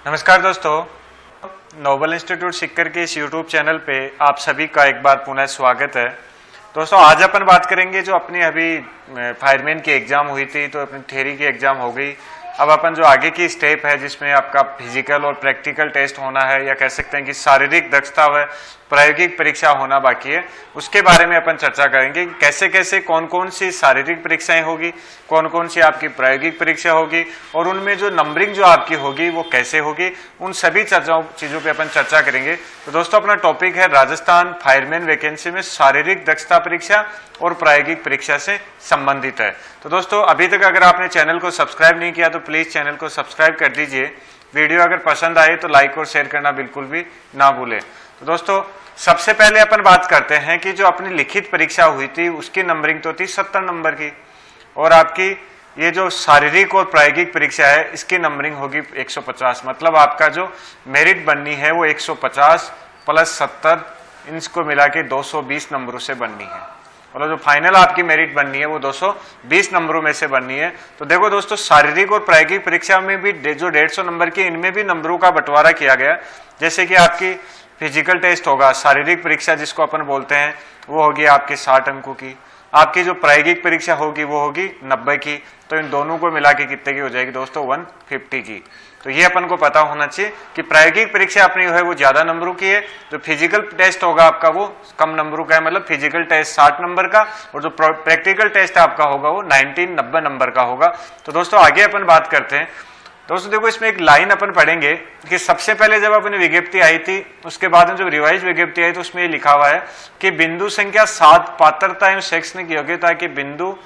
नमस्कार दोस्तों, Nobel institute Sikar के इस यूट्यूब चैनल पे आप सभी का एक बार पुनः स्वागत है। दोस्तों आज अपन बात करेंगे जो अपनी अभी फायरमैन की एग्जाम हुई थी, तो अपनी थ्योरी की एग्जाम हो गई। अब अपन जो आगे की स्टेप है जिसमें आपका फिजिकल और प्रैक्टिकल टेस्ट होना है, या कह सकते हैं कि शारीरिक दक्षता व प्रायोगिक परीक्षा होना बाकी है, उसके बारे में अपन चर्चा करेंगे। कैसे कैसे कौन कौन सी शारीरिक परीक्षाएं होगी, कौन कौन सी आपकी प्रायोगिक परीक्षा होगी, और उनमें जो नंबरिंग जो आपकी होगी वो कैसे होगी, उन सभी चीजों पे अपन चर्चा करेंगे। तो दोस्तों अपना टॉपिक है राजस्थान फायरमैन वैकेंसी में शारीरिक दक्षता परीक्षा और प्रायोगिक परीक्षा से संबंधित है। तो दोस्तों अभी तक अगर आपने चैनल को सब्सक्राइब नहीं किया तो प्लीज चैनल को सब्सक्राइब कर दीजिए। वीडियो अगर पसंद आए तो लाइक और शेयर करना बिल्कुल भी ना भूलें। तो दोस्तों सबसे पहले अपन बात करते हैं कि जो अपनी लिखित परीक्षा हुई थी उसकी नंबरिंग तो थी 70 नंबर की, और आपकी ये जो शारीरिक और प्रायोगिक परीक्षा है इसकी नंबरिंग होगी 150। मतलब आपका जो मेरिट बननी है वो 150 प्लस 70 इनको मिला के 220 नंबरों से बननी है, और जो फाइनल आपकी मेरिट बननी है वो 220 नंबरों में से बननी है। तो देखो दोस्तों शारीरिक और प्रायोगिक परीक्षा में भी जो 150 नंबर की, इनमें भी नंबरों का बंटवारा किया गया। जैसे कि आपकी फिजिकल टेस्ट होगा, शारीरिक परीक्षा जिसको अपन बोलते हैं, वो होगी आपके 60 अंकों की। आपकी जो प्रायोगिक परीक्षा होगी वो होगी 90 की। तो इन दोनों को मिला के कितने की हो जाएगी दोस्तों? 150 की। तो ये अपन को पता होना चाहिए कि प्रायोगिक परीक्षा अपनी है वो ज्यादा नंबरों की है, जो फिजिकल टेस्ट होगा आपका वो कम नंबरों का है। मतलब फिजिकल टेस्ट 60 नंबर का और जो प्रैक्टिकल टेस्ट आपका होगा वो 90 नंबर का होगा। तो दोस्तों आगे अपन बात करते हैं। दोस्तों देखो इसमें एक लाइन अपन पढ़ेंगे कि सबसे पहले जब अपनी विज्ञप्ति आई थी, उसके बाद में जब रिवाइज विज्ञप्ति आई तो उसमें ये लिखा हुआ है कि बिंदु संख्या 7 पात्रता एवं शैक्षणिक योग्यता के बिंदु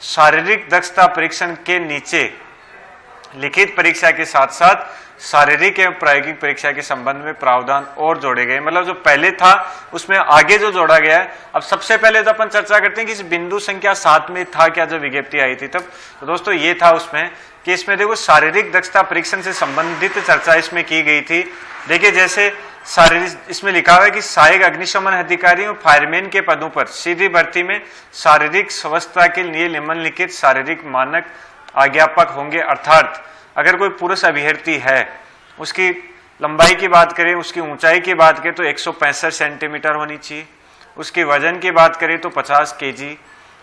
शारीरिक दक्षता परीक्षण के नीचे लिखित परीक्षा के साथ साथ शारीरिक एवं प्रायोगिक परीक्षा के संबंध में प्रावधान और जोड़े गए। मतलब जो पहले था उसमें आगे जो जोड़ा गया है। अब सबसे पहले तो अपन चर्चा करते हैं कि इस बिंदु संख्या 7 में था क्या जब विज्ञप्ति आई थी तब। तो दोस्तों ये था उसमें कि इसमें देखो शारीरिक दक्षता परीक्षण से संबंधित चर्चा इसमें की गई थी। देखिए जैसे शारीरिक इसमें लिखा हुआ है कि सहायक अग्निशमन अधिकारी और फायरमैन के पदों पर सीधी भर्ती में शारीरिक स्वस्थता के लिए निम्नलिखित शारीरिक मानक आज्ञापक होंगे। अर्थात अगर कोई पुरुष अभ्यर्थी है, उसकी लंबाई की बात करें, उसकी ऊंचाई की बात करें तो 165 सेंटीमीटर होनी चाहिए। उसके वजन की बात करें तो 50 केजी।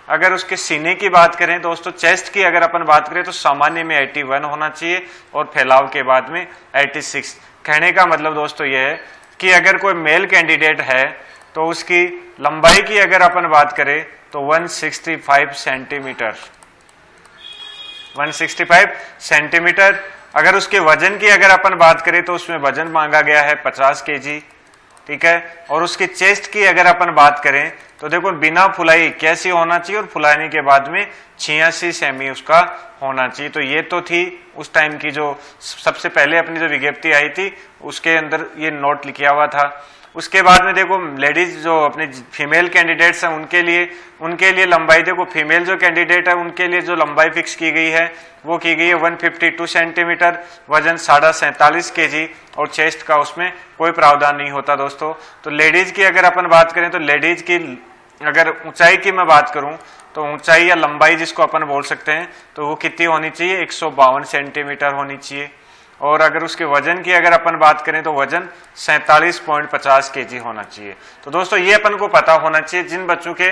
अगर उसके सीने की बात करें दोस्तों, चेस्ट की अगर अपन बात करें तो सामान्य में 81 होना चाहिए और फैलाव के बाद में 86। कहने का मतलब दोस्तों यह है कि अगर कोई मेल कैंडिडेट है तो उसकी लंबाई की अगर अपन बात करें तो 165 सेंटीमीटर, 165 सेंटीमीटर। अगर उसके वजन की अगर अपन बात करें तो उसमें वजन मांगा गया है 50 केजी, ठीक है। और उसकी चेस्ट की अगर अपन बात करें तो देखो बिना फुलाई कैसी होना चाहिए, और फुलाने के बाद में 86 सेमी उसका होना चाहिए। तो ये तो थी उस टाइम की जो सबसे पहले अपनी जो विज्ञप्ति आई थी उसके अंदर ये नोट लिखा हुआ था। उसके बाद में देखो लेडीज जो अपने फीमेल कैंडिडेट्स हैं उनके लिए लंबाई देखो, फीमेल जो कैंडिडेट है उनके लिए जो लंबाई फिक्स की गई है वो की गई है 152 सेंटीमीटर, वजन 47.5 केजी, और चेस्ट का उसमें कोई प्रावधान नहीं होता दोस्तों। तो लेडीज की अगर अपन बात करें तो लेडीज की अगर ऊंचाई की मैं बात करूं तो ऊंचाई या लंबाई जिसको अपन बोल सकते हैं तो वो कितनी होनी चाहिए? 152 सेंटीमीटर होनी चाहिए। और अगर उसके वजन की अगर अपन बात करें तो वजन 47.50 केजी होना चाहिए। तो दोस्तों ये अपन को पता होना चाहिए। जिन बच्चों के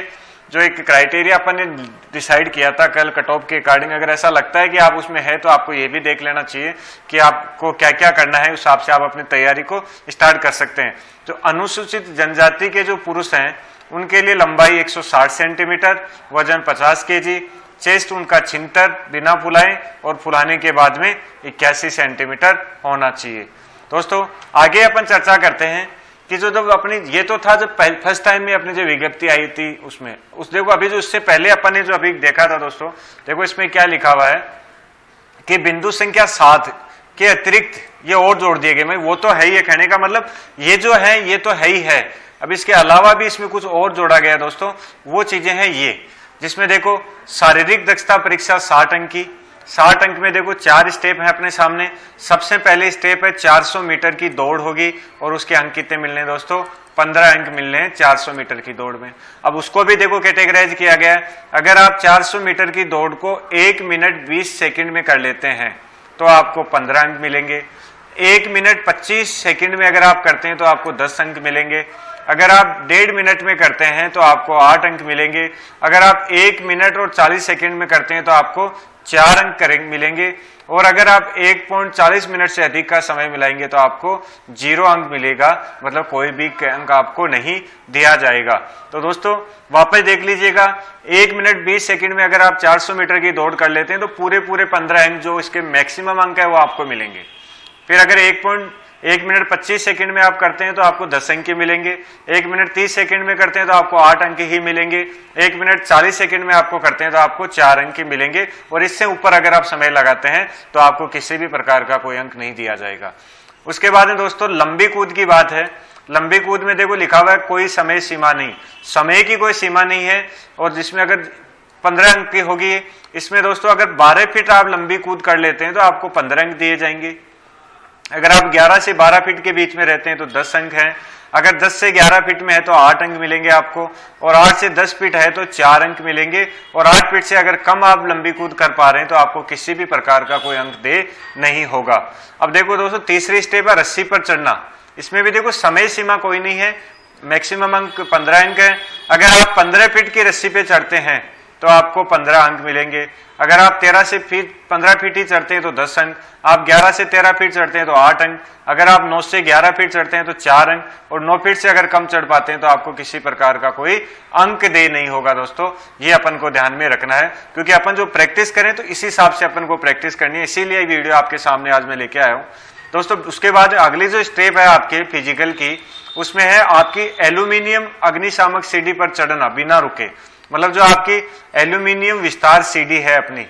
जो एक क्राइटेरिया अपन ने डिसाइड किया था कल कट ऑफ के अकॉर्डिंग, अगर ऐसा लगता है कि आप उसमें है तो आपको ये भी देख लेना चाहिए कि आपको क्या क्या करना है, उस हिसाब से आप अपनी तैयारी को स्टार्ट कर सकते हैं। जो अनुसूचित जनजाति के जो पुरुष हैं उनके लिए लंबाई 160 सेंटीमीटर, वजन 50 केजी, चेस्ट उनका 76 बिना फुलाए और फुलाने के बाद में 81 सेंटीमीटर होना चाहिए। दोस्तों आगे अपन चर्चा करते हैं कि जो जब अपनी ये तो था जब फर्स्ट टाइम में अपनी जो विज्ञप्ति आई थी उसमें उस देखो अभी जो इससे पहले अपन ने जो अभी देखा था दोस्तों, देखो इसमें क्या लिखा हुआ है कि बिंदु संख्या 7 के अतिरिक्त ये और जोड़ दिए गए। वो तो है ही है, कहने का मतलब ये जो है ये तो है ही है। अब इसके अलावा भी इसमें कुछ और जोड़ा गया दोस्तों, वो चीजें हैं ये, जिसमें देखो शारीरिक दक्षता परीक्षा 60 अंक की। 60 अंक में देखो 4 स्टेप है अपने सामने। सबसे पहले स्टेप है 400 मीटर की दौड़ होगी, और उसके अंक कितने मिलने हैं दोस्तों? 15 अंक मिलने हैं 400 मीटर की दौड़ में। अब उसको भी देखो कैटेगराइज किया गया है। अगर आप 400 मीटर की दौड़ को 1 मिनट 20 सेकंड में कर लेते हैं तो आपको 15 अंक मिलेंगे। 1 मिनट 25 सेकंड में अगर आप करते हैं तो आपको 10 अंक मिलेंगे। अगर आप 1.5 मिनट में करते हैं तो आपको 8 अंक मिलेंगे। अगर आप 1 मिनट और 40 सेकंड में करते हैं तो आपको 4 अंक मिलेंगे। और अगर आप 1.40 मिनट से अधिक का समय मिलाएंगे तो आपको 0 अंक मिलेगा, मतलब कोई भी अंक आपको नहीं दिया जाएगा। तो दोस्तों वापस देख लीजिएगा, 1 मिनट 20 सेकंड में अगर आप 400 मीटर की दौड़ कर लेते हैं तो पूरे 15 अंक जो इसके मैक्सिमम अंक है वो आपको मिलेंगे। फिर अगर 1 मिनट 25 सेकंड में आप करते हैं तो आपको 10 अंक मिलेंगे। 1 मिनट 30 सेकंड में करते हैं तो आपको 8 अंक ही मिलेंगे। 1 मिनट 40 सेकंड में आपको करते हैं तो आपको 4 अंक मिलेंगे। और इससे ऊपर अगर आप समय लगाते हैं तो आपको किसी भी प्रकार का कोई अंक नहीं दिया जाएगा। उसके बाद में दोस्तों लंबी कूद की बात है। लंबी कूद में देखो लिखा हुआ है कोई समय सीमा नहीं, समय की कोई सीमा नहीं है। और जिसमें अगर 15 अंक की होगी, इसमें दोस्तों अगर 12 फीट आप लंबी कूद कर लेते हैं तो आपको 15 अंक दिए जाएंगे। अगर आप 11 से 12 फीट के बीच में रहते हैं तो 10 अंक हैं। अगर 10 से 11 फीट में है तो 8 अंक मिलेंगे आपको। और 8 से 10 फीट है तो 4 अंक मिलेंगे। और 8 फीट से अगर कम आप लंबी कूद कर पा रहे हैं तो आपको किसी भी प्रकार का कोई अंक दे नहीं होगा। अब देखो दोस्तों तीसरी स्टेप है रस्सी पर चढ़ना। इसमें भी देखो समय सीमा कोई नहीं है, मैक्सिमम अंक 15 अंक है। अगर आप 15 फीट की रस्सी पे चढ़ते हैं तो आपको 15 अंक मिलेंगे। अगर आप 15 फीट ही चढ़ते हैं तो 10 अंक। आप 11 से 13 फीट चढ़ते हैं तो 8 अंक। अगर आप 9 से 11 फीट चढ़ते हैं तो 4 अंक। और 9 फीट से अगर कम चढ़ पाते हैं तो आपको किसी प्रकार का कोई अंक दे नहीं होगा। दोस्तों ये अपन को ध्यान में रखना है, क्योंकि अपन जो प्रैक्टिस करें तो इसी हिसाब से अपन को प्रैक्टिस करनी है। इसीलिए वीडियो आपके सामने आज मैं लेके आया हूँ। दोस्तों उसके बाद अगली जो स्टेप है आपके फिजिकल की, उसमें है आपकी एल्यूमिनियम अग्निशामक सीढ़ी पर चढ़ना बिना रुके। मतलब जो आपकी एल्यूमिनियम विस्तार सीढ़ी है, अपनी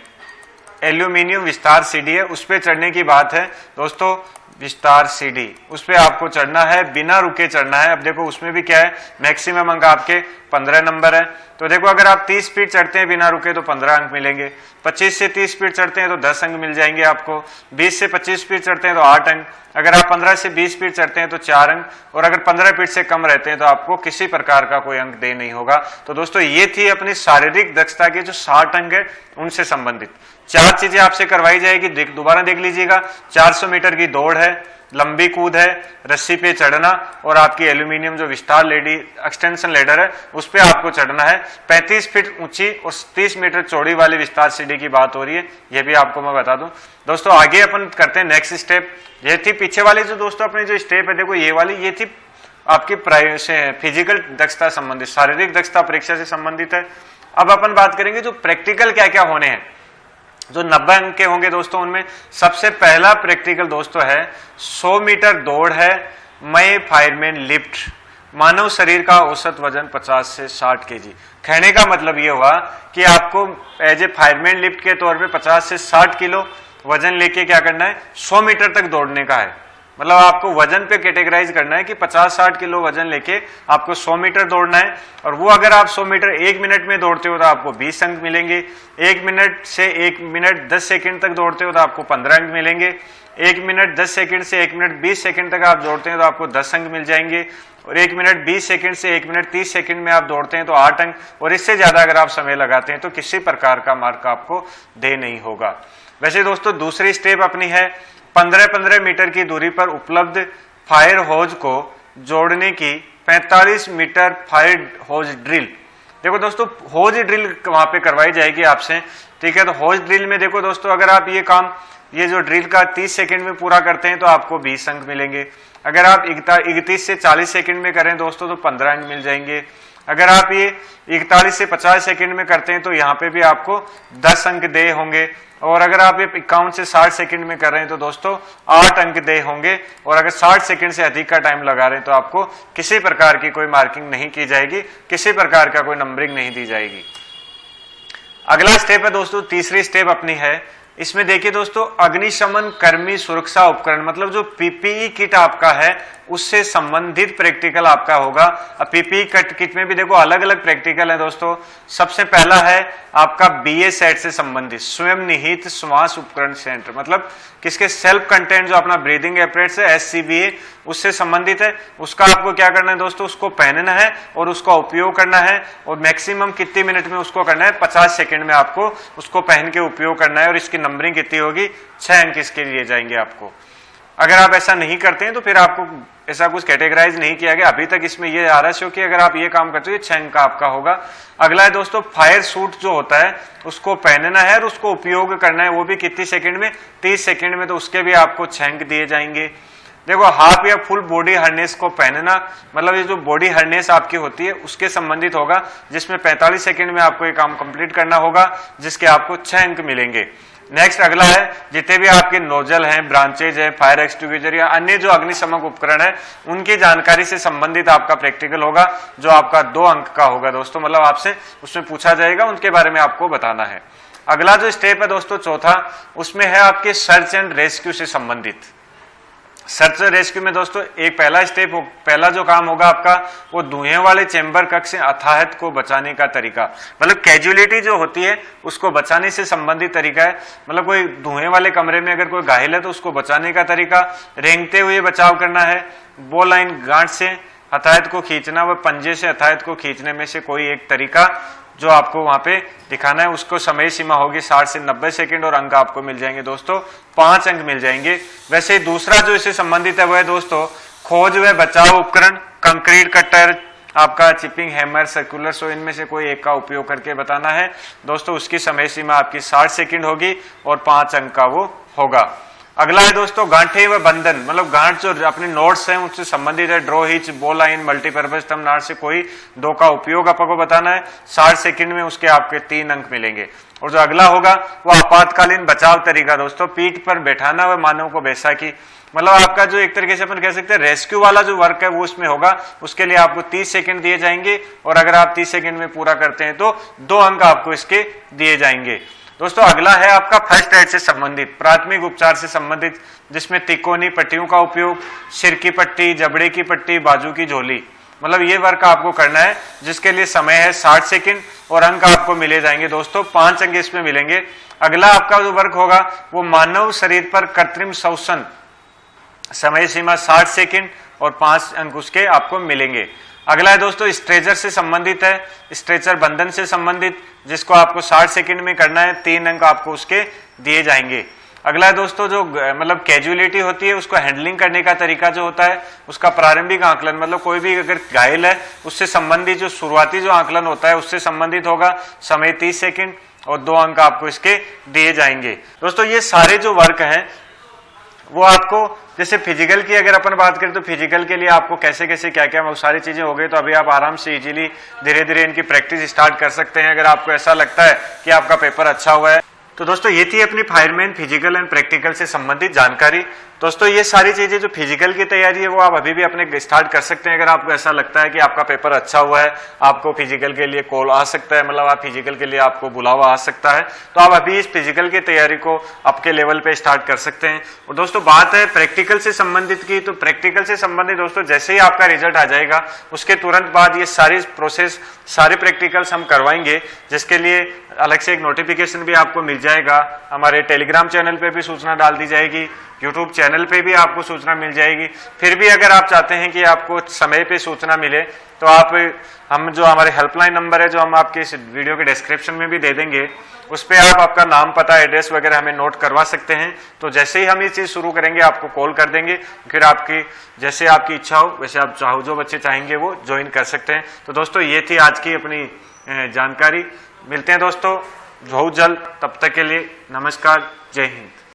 एल्यूमिनियम विस्तार सीढ़ी है, उस पर चढ़ने की बात है दोस्तों। विस्तार सीढ़ी उस पर आपको चढ़ना है, बिना रुके चढ़ना है। अब देखो उसमें भी क्या है, मैक्सिमम अंक आपके 15 नंबर है। तो देखो अगर आप 30 फीट चढ़ते हैं बिना रुके तो 15 अंक मिलेंगे। 25 से 30 फीट चढ़ते हैं तो 10 अंक मिल जाएंगे आपको। 20 से 25 फीट चढ़ते हैं तो 8 अंक। अगर आप 15 से 20 फीट चढ़ते हैं तो 4 अंक। और अगर 15 फीट से कम रहते हैं तो आपको किसी प्रकार का कोई अंक दे नहीं होगा। तो दोस्तों ये थी अपनी शारीरिक दक्षता के जो 60 अंक है उनसे संबंधित 4 चीजें आपसे करवाई जाएगी। दोबारा देख लीजिएगा, 400 मीटर की दौड़ है, लंबी कूद है, रस्सी पे चढ़ना और आपकी एल्यूमिनियम जो विस्तार लेडी एक्सटेंशन लेडर है उस पे आपको चढ़ना है। 35 फीट ऊंची और 30 मीटर चौड़ी वाली विस्तार सीढ़ी की बात हो रही है, ये भी आपको मैं बता दूं। दोस्तों आगे अपन करते हैं नेक्स्ट स्टेप। ये थी पीछे वाली जो दोस्तों अपनी जो स्टेप है, देखो ये वाली ये थी आपकी फिजिकल दक्षता संबंधित, शारीरिक दक्षता परीक्षा से संबंधित है। अब अपन बात करेंगे जो प्रैक्टिकल क्या क्या होने हैं। जो 90 अंक के होंगे दोस्तों, उनमें सबसे पहला प्रैक्टिकल दोस्तों है 100 मीटर दौड़ है मय फायरमैन लिफ्ट। मानव शरीर का औसत वजन 50 से 60 केजी। कहने का मतलब ये हुआ कि आपको एज ए फायरमैन लिफ्ट के तौर पे 50 से 60 किलो वजन लेके क्या करना है, 100 मीटर तक दौड़ने का है। मतलब आपको वजन पे कैटेगराइज करना है कि 50-60 किलो वजन लेके आपको 100 मीटर दौड़ना है। और वो अगर आप 100 मीटर 1 मिनट में दौड़ते हो तो आपको 20 अंक मिलेंगे। 1 मिनट से 1 मिनट 10 सेकंड तक दौड़ते हो तो आपको 15 अंक मिलेंगे। 1 मिनट 10 सेकंड से 1 मिनट 20 सेकंड तक आप दौड़ते हैं तो आपको 10 अंक मिल जाएंगे। और 1 मिनट 20 सेकंड से 1 मिनट 30 सेकंड में आप दौड़ते हैं तो 8 अंक। और इससे ज्यादा अगर आप समय लगाते हैं तो किसी प्रकार का मार्क आपको दे नहीं होगा। वैसे दोस्तों दूसरी स्टेप अपनी है 15-15 मीटर की दूरी पर उपलब्ध फायर होज को जोड़ने की 45 मीटर फायर होज ड्रिल। देखो दोस्तों होज ड्रिल वहां पे करवाई जाएगी आपसे, ठीक है। तो होज ड्रिल में देखो दोस्तों, अगर आप ये जो ड्रिल का 30 सेकंड में पूरा करते हैं तो आपको 20 अंक मिलेंगे। अगर आप 31 से 40 सेकंड में करें दोस्तों तो 15 अंक मिल जाएंगे। अगर आप ये 41 से 50 सेकंड में करते हैं तो यहाँ पे भी आपको 10 अंक दे होंगे। और अगर आप ये 51 से 60 सेकंड में कर रहे हैं तो दोस्तों 8 अंक दे होंगे। और अगर 60 सेकंड से अधिक का टाइम लगा रहे हैं तो आपको किसी प्रकार की कोई मार्किंग नहीं की जाएगी, किसी प्रकार का कोई नंबरिंग नहीं दी जाएगी। अगला स्टेप है दोस्तों, तीसरी स्टेप अपनी है। इसमें देखिए दोस्तों, अग्निशमन कर्मी सुरक्षा उपकरण, मतलब जो पीपीई किट आपका है उससे संबंधित प्रैक्टिकल आपका होगा। अब पीपीई किट में भी देखो अलग अलग प्रैक्टिकल है दोस्तों। सबसे पहला है आपका बीए सेट से संबंधित, स्वयं निहित श्वास उपकरण सेंटर, मतलब किसके सेल्फ कंटेंट जो अपना ब्रीदिंग एपरेट्स है एससीबीए उससे संबंधित है। उसका आपको क्या करना है दोस्तों, उसको पहनना है और उसका उपयोग करना है। और मैक्सिमम कितने मिनट में उसको करना है, 50 सेकंड में आपको उसको पहन के उपयोग करना है। और इसकी नंबरिंग कितनी होगी, 6 अंक इसके लिए जाएंगे आपको। अगर आप ऐसा नहीं करते हैं तो फिर आपको ऐसा कुछ कैटेगराइज नहीं किया गया अभी तक, इसमें ये आ रहा है कि अगर आप ये काम करते हो ये 6 अंक का आपका होगा। अगला है दोस्तों फायर सूट जो होता है उसको पहनना है और उसको उपयोग करना है, वो भी कितनी सेकंड में, 30 सेकंड में, तो उसके भी आपको 6 अंक दिए जाएंगे। देखो हाफ या फुल बॉडी हार्नेस को पहनना, मतलब ये जो बॉडी हार्नेस आपकी होती है उसके संबंधित होगा, जिसमें 45 सेकंड में आपको ये काम कंप्लीट करना होगा, जिसके आपको 6 अंक मिलेंगे। नेक्स्ट अगला है जितने भी आपके नोजल हैं, ब्रांचेज हैं, फायर एक्सटिंग्विशर या अन्य जो अग्निशमक उपकरण है उनकी जानकारी से संबंधित आपका प्रैक्टिकल होगा, जो आपका 2 अंक का होगा दोस्तों, मतलब आपसे उसमें पूछा जाएगा, उनके बारे में आपको बताना है। अगला जो स्टेप है दोस्तों चौथा, उसमें है आपके सर्च एंड रेस्क्यू से संबंधित। सर्च एंड रेस्क्यू में दोस्तों एक पहला जो काम होगा आपका, वो धुएं वाले चेंबर कक्ष से अथाहत को बचाने का तरीका, मतलब कैजुअलिटी जो होती है उसको बचाने से संबंधित तरीका है, मतलब कोई धुएं वाले कमरे में अगर कोई घायल है तो उसको बचाने का तरीका, रेंगते हुए बचाव करना है, बो लाइन गांठ से अथाहत को खींचना व पंजे से अथाहत को खींचने में से कोई एक तरीका जो आपको वहां पे दिखाना है। उसको समय सीमा होगी 60 से 90 सेकंड और अंक आपको मिल जाएंगे दोस्तों, 5 अंक मिल जाएंगे। वैसे ही दूसरा जो इससे संबंधित है वो है दोस्तों खोज व बचाव उपकरण, कंक्रीट कटर, आपका चिपिंग हैमर, सर्कुलर, सो इनमें से कोई एक का उपयोग करके बताना है दोस्तों। उसकी समय सीमा आपकी 60 सेकंड होगी और 5 अंक का वो होगा। अगला है दोस्तों गांठे व बंधन, मतलब गांठ जो अपने नोट्स हैं उससे संबंधित है, ड्रॉ, हिच, बो लाइन, मल्टीपर्पज स्तंभ नाट से कोई 2 का उपयोग आपको बताना है। 60 सेकंड में उसके आपके 3 अंक मिलेंगे। और जो अगला होगा वो आपातकालीन बचाव तरीका दोस्तों, पीठ पर बैठाना व मानव को बैसाखी, मतलब आपका जो एक तरीके से अपन कह सकते हैं रेस्क्यू वाला जो वर्क है वो उसमें होगा। उसके लिए आपको 30 सेकंड दिए जाएंगे और अगर आप 30 सेकंड में पूरा करते हैं तो 2 अंक आपको इसके दिए जाएंगे। दोस्तों अगला है आपका फर्स्ट एड से संबंधित, प्राथमिक उपचार से संबंधित, जिसमें तिकोनी पट्टियों का उपयोग, सिर की पट्टी, जबड़े की पट्टी, बाजू की झोली, मतलब ये वर्क आपको करना है, जिसके लिए समय है 60 सेकंड और अंक आपको मिले जाएंगे दोस्तों, 5 अंक इसमें मिलेंगे। अगला आपका जो वर्क होगा वो मानव शरीर पर कृत्रिम श्वसन, समय सीमा 60 सेकंड और 5 अंक उसके आपको मिलेंगे। अगला है दोस्तों स्ट्रेचर से संबंधित है, स्ट्रेचर बंधन से संबंधित, जिसको आपको 60 सेकंड में करना है, 3 अंक आपको उसके दिए जाएंगे। अगला है दोस्तों जो मतलब कैजुअलिटी होती है उसको हैंडलिंग करने का तरीका जो होता है उसका प्रारंभिक आंकलन, मतलब कोई भी अगर घायल है उससे संबंधित जो शुरुआती जो आंकलन होता है उससे संबंधित होगा, समय 30 सेकंड और 2 अंक आपको इसके दिए जाएंगे। दोस्तों ये सारे जो वर्क हैं वो आपको, जैसे फिजिकल की अगर अपन बात करें तो फिजिकल के लिए आपको कैसे कैसे क्या क्या वो सारी चीजें हो गई, तो अभी आप आराम से इजीली धीरे धीरे इनकी प्रैक्टिस स्टार्ट कर सकते हैं अगर आपको ऐसा लगता है कि आपका पेपर अच्छा हुआ है। तो दोस्तों ये थी अपनी फायरमैन फिजिकल एंड प्रैक्टिकल से संबंधित जानकारी। दोस्तों ये सारी चीजें जो फिजिकल की तैयारी है वो आप अभी भी अपने स्टार्ट कर सकते हैं अगर आपको ऐसा लगता है कि आपका पेपर अच्छा हुआ है, आपको फिजिकल के लिए कॉल आ सकता है, मतलब आप फिजिकल के लिए आपको बुलावा आ सकता है, तो आप अभी इस फिजिकल की तैयारी को आपके लेवल पे स्टार्ट कर सकते हैं। और दोस्तों बात है प्रैक्टिकल से संबंधित की, तो प्रैक्टिकल से संबंधित दोस्तों जैसे ही आपका रिजल्ट आ जाएगा उसके तुरंत बाद ये सारी प्रोसेस, सारे प्रैक्टिकल्स हम करवाएंगे, जिसके लिए अलग से एक नोटिफिकेशन भी आपको मिल जाएगा। हमारे टेलीग्राम चैनल पे भी सूचना डाल दी जाएगी, यूट्यूब चैनल पे भी आपको सूचना मिल जाएगी। फिर भी अगर आप चाहते हैं कि आपको समय पे सूचना मिले तो आप हम जो हमारे हेल्पलाइन नंबर है जो हम आपके इस वीडियो के डिस्क्रिप्शन में भी दे देंगे, उस पर आप आपका नाम, पता, एड्रेस वगैरह हमें नोट करवा सकते हैं। तो जैसे ही हम ये चीज़ शुरू करेंगे आपको कॉल कर देंगे, फिर आपकी जैसे आपकी इच्छा हो वैसे आप चाहो जो बच्चे चाहेंगे वो ज्वाइन कर सकते हैं। तो दोस्तों ये थी आज की अपनी जानकारी। मिलते हैं दोस्तों बहुत जल्द, तब तक के लिए नमस्कार, जय हिंद।